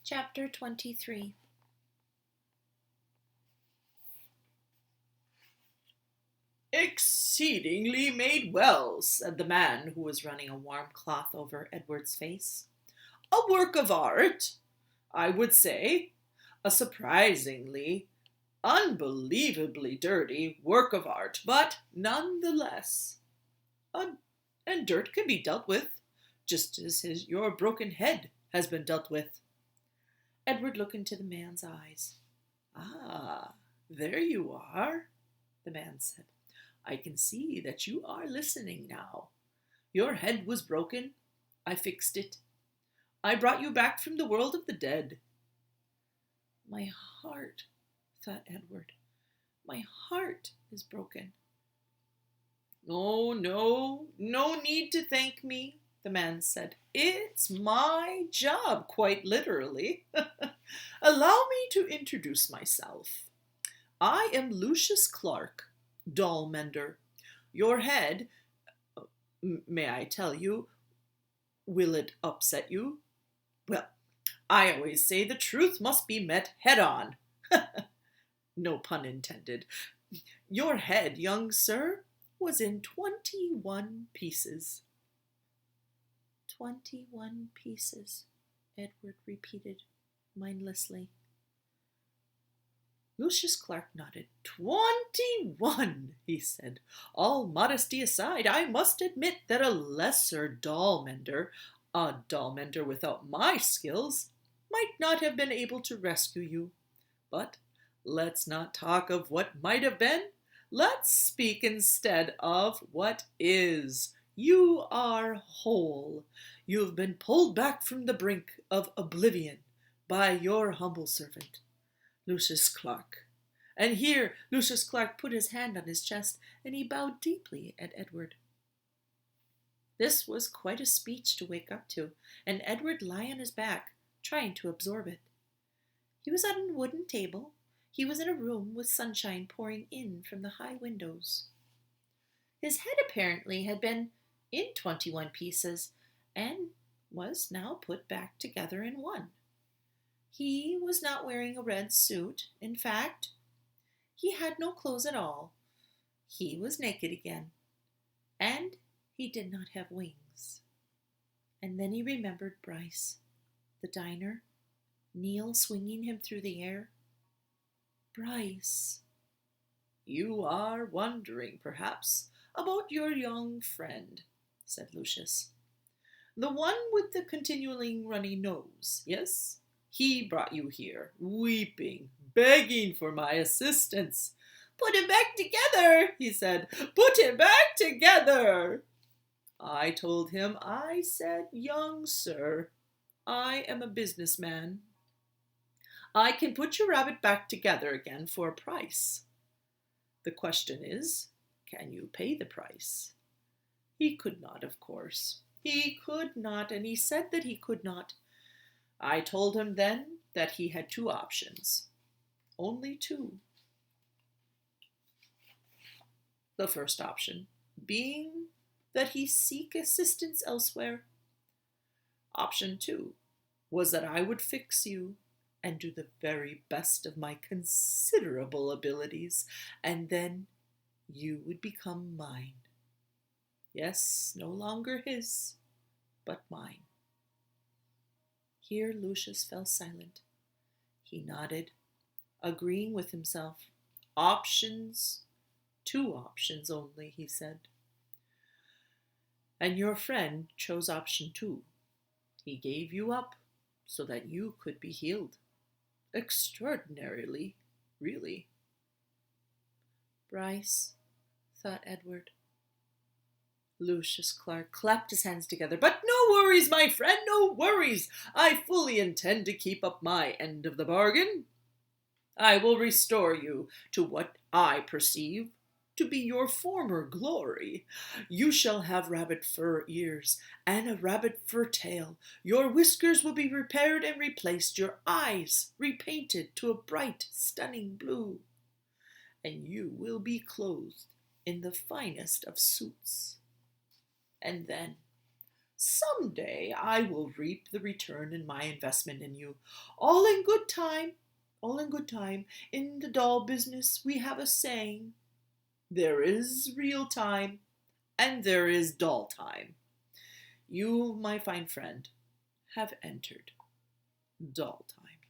Chapter 23. "Exceedingly made well," said the man who was running a warm cloth over Edward's face. "A work of art, I would say. A surprisingly, unbelievably dirty work of art, but none the less. Uh, and dirt can be dealt with, just as your broken head has been dealt with." Edward looked into the man's eyes. "Ah, there you are," the man said. "I can see that you are listening now. Your head was broken. I fixed it. I brought you back from the world of the dead." "My heart," thought Edward. "My heart is broken." "Oh, no need to thank me," the man said. "It's my job, quite literally. Allow me to introduce myself. I am Lucius Clark, doll mender. Your head, may I tell you, will it upset you? Well, I always say the truth must be met head on. No pun intended. Your head, young sir, was in 21 pieces. 21 pieces, Edward repeated mindlessly. Lucius Clark nodded. 21, he said. "All modesty aside, I must admit that a lesser doll mender, a doll mender without my skills, might not have been able to rescue you. But let's not talk of what might have been. Let's speak instead of what is. You are whole. You've been pulled back from the brink of oblivion by your humble servant, Lucius Clark." And here Lucius Clark put his hand on his chest, and he bowed deeply at Edward. This was quite a speech to wake up to, and Edward lay on his back, trying to absorb it. He was at a wooden table. He was in a room with sunshine pouring in from the high windows. His head apparently had been in 21 pieces, and was now put back together in one. He was not wearing a red suit. In fact, he had no clothes at all. He was naked again, and he did not have wings. And then he remembered Bryce, the diner, Neil swinging him through the air. Bryce. "You are wondering, perhaps, about your young friend," said Lucius. "The one with the continually runny nose, yes? He brought you here, weeping, begging for my assistance. 'Put him back together,' he said. 'Put him back together.' I told him, I said, 'Young sir, I am a businessman. I can put your rabbit back together again for a price. The question is, can you pay the price?' He could not, of course. He could not, and he said that he could not. I told him then that he had two options. Only two. The first option being that he seek assistance elsewhere. Option 2 was that I would fix you and do the very best of my considerable abilities, and then you would become mine. Yes, no longer his, but mine." Here Lucius fell silent. He nodded, agreeing with himself. "Options, two options only," he said. "And your friend chose option 2. He gave you up so that you could be healed. Extraordinarily, really." Bryce, thought Edward. Lucius Clark clapped his hands together. "But no worries, my friend, no worries. I fully intend to keep up my end of the bargain. I will restore you to what I perceive to be your former glory. You shall have rabbit fur ears and a rabbit fur tail. Your whiskers will be repaired and replaced, your eyes repainted to a bright, stunning blue, and you will be clothed in the finest of suits. And then, Some day I will reap the return in my investment in you. All in good time, all in good time. In the doll business we have a saying, there is real time and there is doll time. You, my fine friend, have entered doll time.